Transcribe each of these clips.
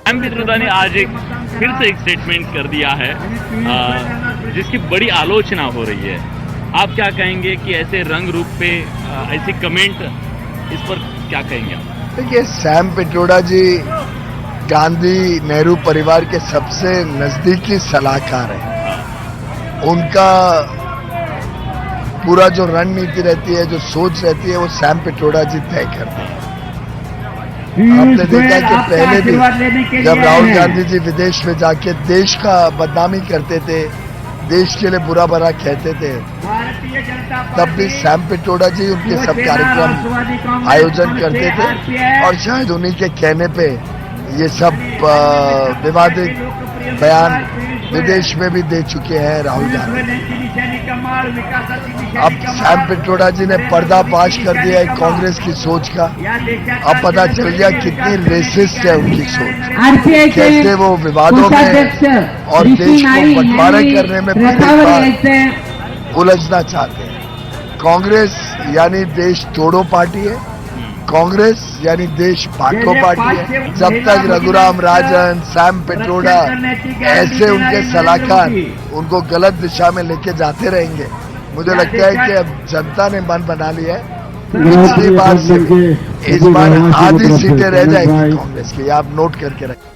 Sam Pitroda ने आज फिर से एक स्टेटमेंट कर दिया है जिसकी बड़ी आलोचना हो रही है। आप क्या कहेंगे कि ऐसे रंग रूप पे ऐसे कमेंट, इस पर क्या कहेंगे आप? देखिए, सैम पित्रोदा जी गांधी नेहरू परिवार के सबसे नजदीकी सलाहकार हैं। उनका पूरा जो रणनीति रहती है, जो सोच रहती है, वो सैम पित्रोदा जी तय करते हैं। आपने देखा कि पहले भी जब राहुल गांधी जी विदेश में जाके देश का बदनामी करते थे, देश के लिए बुरा भला कहते थे, तब भी सैम पित्रोदा जी उनके सब कार्यक्रम आयोजन करते थे और शायद उन्हीं के कहने पे ये सब विवादित बयान विदेश में भी दे चुके हैं राहुल गांधी। अब सैम पित्रोदा जी ने पर्दाफाश कर दिया है कांग्रेस की सोच का। अब पता चल गया कितनी रेसिस्ट है उनकी सोच, कैसे वो विवादों में और देश को बंटवारा करने में उलझना चाहते हैं। कांग्रेस यानी देश तोड़ो पार्टी है, कांग्रेस यानी देश बांटो पार्टी है। जब तक रघुराम राजन, सैम पित्रोदा ऐसे उनके सलाहकार उनको गलत दिशा में लेके जाते रहेंगे, मुझे लगता है कि अब जनता ने मन बना लिया है। पिछली बार से इस बार आधी सीटें रह जाएगी कांग्रेस की, आप नोट करके रखें।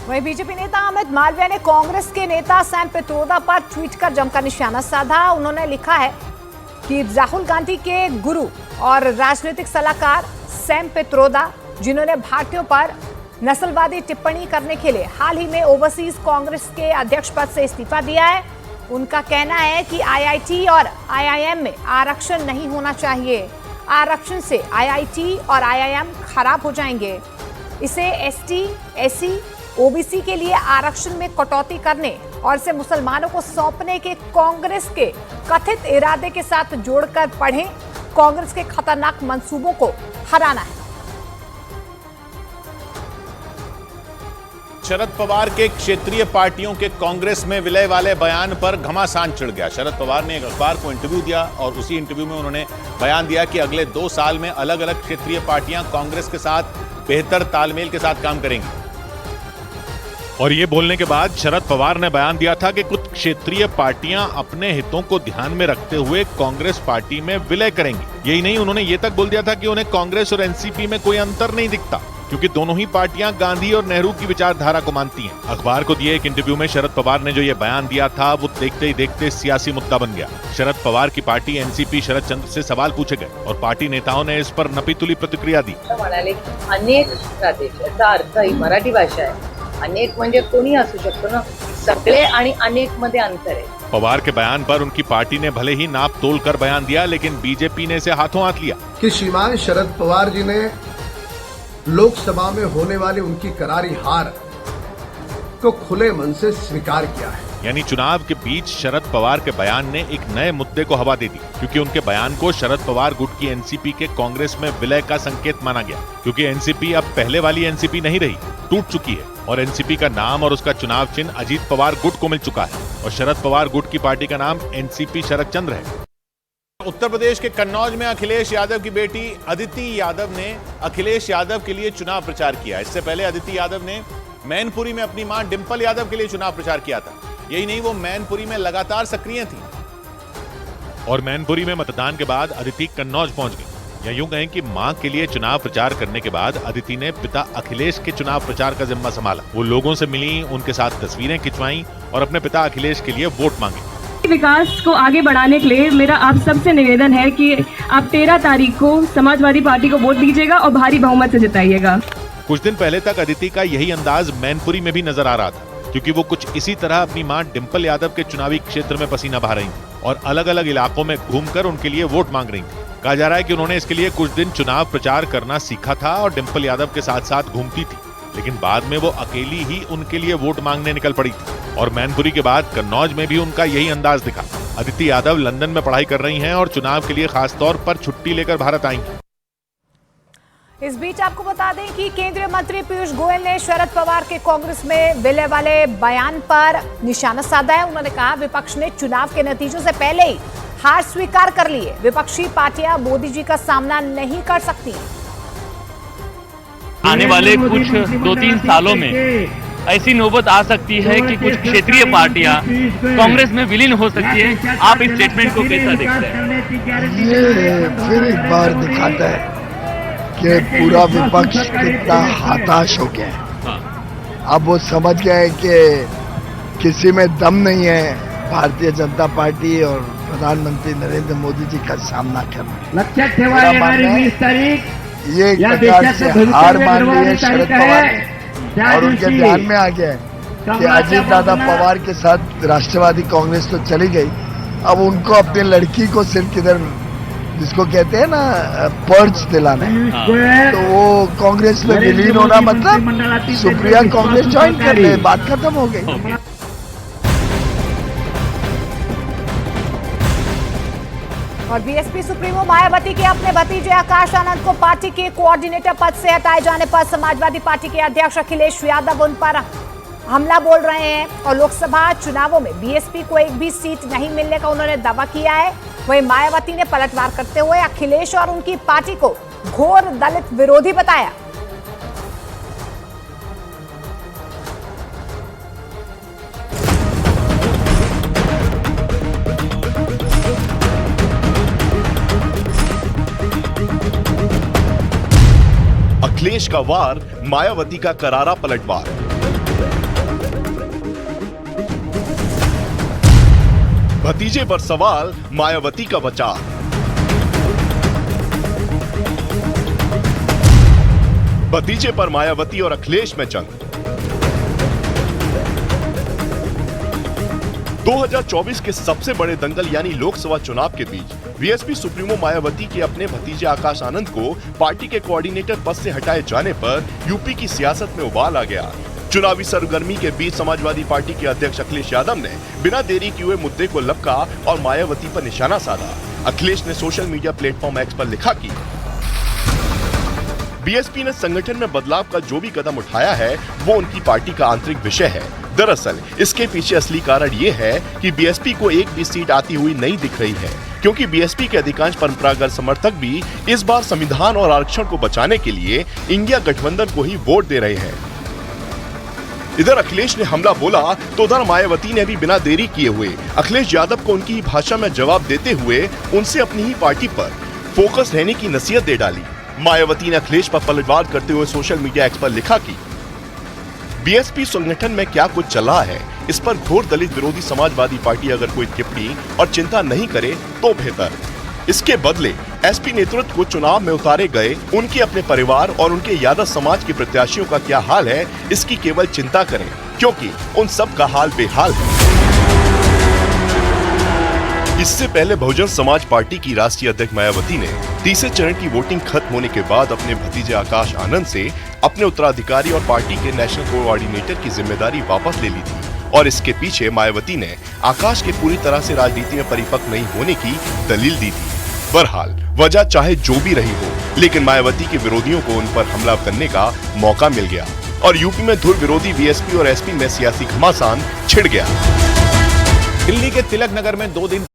वहीं बीजेपी नेता अमित मालवीय ने कांग्रेस के नेता सैम पित्रोदा पर ट्वीट कर जमकर निशाना साधा। उन्होंने लिखा है कि राहुल गांधी के गुरु और राजनीतिक सलाहकार सैम पित्रोदा, जिन्होंने भारतीयों पर नस्लवादी टिप्पणी करने के लिए हाल ही में ओवरसीज कांग्रेस के अध्यक्ष पद से इस्तीफा दिया है, उनका कहना है कि आईआईटी और आईआईएम में आरक्षण नहीं होना चाहिए। आरक्षण से आईआईटी और आईआईएम खराब हो जाएंगे। इसे एसटी, एससी, ओबीसी के लिए आरक्षण में कटौती करने और इसे मुसलमानों को सौंपने के कांग्रेस के कथित इरादे के साथ जोड़कर पढ़ें। कांग्रेस के खतरनाक मंसूबों को हराना है। शरद पवार के क्षेत्रीय पार्टियों के कांग्रेस में विलय वाले बयान पर घमासान चिढ़ गया। शरद पवार ने एक अखबार को इंटरव्यू दिया और उसी इंटरव्यू में उन्होंने बयान दिया कि अगले 2 साल में अलग अलग क्षेत्रीय पार्टियां कांग्रेस के साथ बेहतर तालमेल के साथ काम करेंगी। और ये बोलने के बाद शरद पवार ने बयान दिया था कि कुछ क्षेत्रीय पार्टियां अपने हितों को ध्यान में रखते हुए कांग्रेस पार्टी में विलय करेंगी। यही नहीं, उन्होंने ये तक बोल दिया था कि उन्हें कांग्रेस और एनसीपी में कोई अंतर नहीं दिखता, क्योंकि दोनों ही पार्टियां गांधी और नेहरू की विचारधारा को मानती हैं। अखबार को दिए एक इंटरव्यू में शरद पवार ने जो ये बयान दिया था, वो देखते ही देखते सियासी मुद्दा बन गया। शरद पवार की पार्टी एनसीपी शरद चंद्र से सवाल पूछे गए और पार्टी नेताओं ने इस पर नपीतुली प्रतिक्रिया दी। अनेक प्रदेश, याचा अर्थ ही मराठी भाषा आहे। अनेक म्हणजे कोणी असू शकतो ना, सगळे आणि अनेक मध्ये अंतर है। पवार के बयान पर उनकी पार्टी ने भले ही नाप तोल कर बयान दिया, लेकिन बीजेपी ने इसे हाथों हाथ लिया कि श्रीमान शरद पवार जी ने लोकसभा में होने वाली उनकी करारी हार को खुले मन से स्वीकार किया है। यानी चुनाव के बीच शरद पवार के बयान ने एक नए मुद्दे को हवा दे दी, क्योंकि उनके बयान को शरद पवार गुट की एनसीपी के कांग्रेस में विलय का संकेत माना गया। क्योंकि एनसीपी अब पहले वाली एनसीपी नहीं रही, टूट चुकी है और एनसीपी का नाम और उसका चुनाव चिन्ह अजीत पवार गुट को मिल चुका है और शरद पवार गुट की पार्टी का नाम एनसीपी शरद चंद्र है। उत्तर प्रदेश के कन्नौज में अखिलेश यादव की बेटी अदिति यादव ने अखिलेश यादव के लिए चुनाव प्रचार किया। इससे पहले अदिति यादव ने मैनपुरी में अपनी मां डिंपल यादव के लिए चुनाव प्रचार किया था। यही नहीं, वो मैनपुरी में लगातार सक्रिय थी और मैनपुरी में मतदान के बाद अदिति कन्नौज पहुंच गई। या यूं कहें कि मां के लिए चुनाव प्रचार करने के बाद अदिति ने पिता अखिलेश के चुनाव प्रचार का जिम्मा संभाला। वो लोगों से मिली, उनके साथ तस्वीरें खिंचवाईं और अपने पिता अखिलेश के लिए वोट मांगे। विकास को आगे बढ़ाने के लिए मेरा आप सबसे निवेदन है कि आप 13 तारीख को समाजवादी पार्टी को वोट दीजिएगा और भारी बहुमत से जिताइएगा। कुछ दिन पहले तक अदिति का यही अंदाज मैनपुरी में भी नजर आ रहा था, क्योंकि वो कुछ इसी तरह अपनी मां डिंपल यादव के चुनावी क्षेत्र में पसीना बहा रही थी और अलग अलग इलाकों में घूमकर उनके लिए वोट मांग रही थी। कहा जा रहा है कि उन्होंने इसके लिए कुछ दिन चुनाव प्रचार करना सीखा था और डिंपल यादव के साथ साथ घूमती थी, लेकिन बाद में वो अकेली ही उनके लिए वोट मांगने निकल पड़ी थी और मैनपुरी के बाद कन्नौज में भी उनका यही अंदाज दिखा। अदिति यादव लंदन में पढ़ाई कर रही हैं और चुनाव के लिए खासतौर पर छुट्टी लेकर भारत आई हैं। इस बीच आपको बता दें कि केंद्रीय मंत्री पीयूष गोयल ने शरद पवार के कांग्रेस में विलय वाले बयान पर निशाना साधा है। उन्होंने कहा, विपक्ष ने चुनाव के नतीजों से पहले ही हार स्वीकार कर ली है। विपक्षी पार्टियां मोदी जी का सामना नहीं कर सकती। आने वाले कुछ 2-3 सालों में ऐसी नौबत आ सकती है कि कुछ क्षेत्रीय पार्टियां कांग्रेस में विलीन हो सकती है। आप इस स्टेटमेंट को कैसा देखते हैं? ये फिर एक बार दिखाता है कि पूरा विपक्ष कितना हताश हो गया है। हाँ, अब वो समझ गए कि किसी में दम नहीं है भारतीय जनता पार्टी और प्रधानमंत्री नरेंद्र मोदी जी का सामना करना। लक्षात ठेवा मेरा येणारी मानना है, 20 तारीख ये एक या प्रकार देशाचं से भवितव्य हार मान ली है ठरवणारी शरद तारीख पवार आहे. ने त्या और उनके दिवशी ध्यान में आ गया है कि कमलाच्या अजीत दादा बाजूला पवार के साथ राष्ट्रवादी कांग्रेस तो चली गई, अब उनको अपनी लड़की को सिर्फ किधर जिसको कहते हैं ना पर्च दिलाना है। पियुष गोयल तो वो कांग्रेस में नरेंद्र विलीन होना मोदी मतलब मंत्रिमंडळातील सुप्रिया त्यांचे कांग्रेस विश्वासू ज्वाइन कर ले, सहकारी. बात खत्म हो गई। ओके। और बीएसपी सुप्रीमो मायावती के अपने भतीजे आकाश आनंद को पार्टी के कोऑर्डिनेटर पद से हटाए जाने पर समाजवादी पार्टी के अध्यक्ष अखिलेश यादव उन पर हमला बोल रहे हैं और लोकसभा चुनावों में बीएसपी को एक भी सीट नहीं मिलने का उन्होंने दावा किया है। वहीं मायावती ने पलटवार करते हुए अखिलेश और उनकी पार्टी को घोर दलित विरोधी बताया। अखिलेश का वार, मायावती का करारा पलटवार। भतीजे पर सवाल, मायावती का बचाव। भतीजे पर मायावती और अखिलेश में जंग। 2024 के सबसे बड़े दंगल यानी लोकसभा चुनाव के बीच बीएसपी सुप्रीमो मायावती के अपने भतीजे आकाश आनंद को पार्टी के कोऑर्डिनेटर पद से हटाए जाने पर यूपी की सियासत में उबाल आ गया। चुनावी सरगर्मी के बीच समाजवादी पार्टी के अध्यक्ष अखिलेश यादव ने बिना देरी किए हुए मुद्दे को लपका और मायावती पर निशाना साधा। अखिलेश ने सोशल मीडिया प्लेटफॉर्म एक्स पर लिखा कि बीएसपी ने संगठन में बदलाव का जो भी कदम उठाया है वो उनकी पार्टी का आंतरिक विषय है। दरअसल इसके पीछे असली कारण ये है कि बीएसपी को एक भी सीट आती हुई नहीं दिख रही है, क्योंकि बीएसपी के अधिकांश परंपरागत समर्थक भी इस बार संविधान और आरक्षण को बचाने के लिए इंडिया गठबंधन को ही वोट दे रहे हैं। इधर अखिलेश ने हमला बोला तो उधर मायावती ने भी बिना देरी किए हुए अखिलेश यादव को उनकी भाषा में जवाब देते हुए उनसे अपनी ही पार्टी पर फोकस रहने की नसीहत दे डाली। मायावती ने अखिलेश पर पलटवार करते हुए सोशल मीडिया एक्स पर लिखा कि बीएसपी संगठन में क्या कुछ चल रहा है, इस पर घोर दलित विरोधी समाजवादी पार्टी अगर कोई टिप्पणी और चिंता नहीं करे तो बेहतर। इसके बदले एसपी नेतृत्व को चुनाव में उतारे गए उनके अपने परिवार और उनके यादव समाज के प्रत्याशियों का क्या हाल है, इसकी केवल चिंता करें, क्योंकि उन सब का हाल बेहाल है। इससे पहले बहुजन समाज पार्टी की राष्ट्रीय अध्यक्ष मायावती ने तीसरे चरण की वोटिंग खत्म होने के बाद अपने भतीजे आकाश आनंद से अपने उत्तराधिकारी और पार्टी के नेशनल कोऑर्डिनेटर की जिम्मेदारी वापस ले ली थी और इसके पीछे मायावती ने आकाश के पूरी तरह से राजनीति में परिपक्व नहीं होने की दलील दी थी। बहरहाल वजह चाहे जो भी रही हो, लेकिन मायावती के विरोधियों को उन पर हमला करने का मौका मिल गया और यूपी में धुर विरोधी बीएसपी और एसपी में सियासी घमासान छिड़ गया। दिल्ली के तिलक नगर में 2 दिन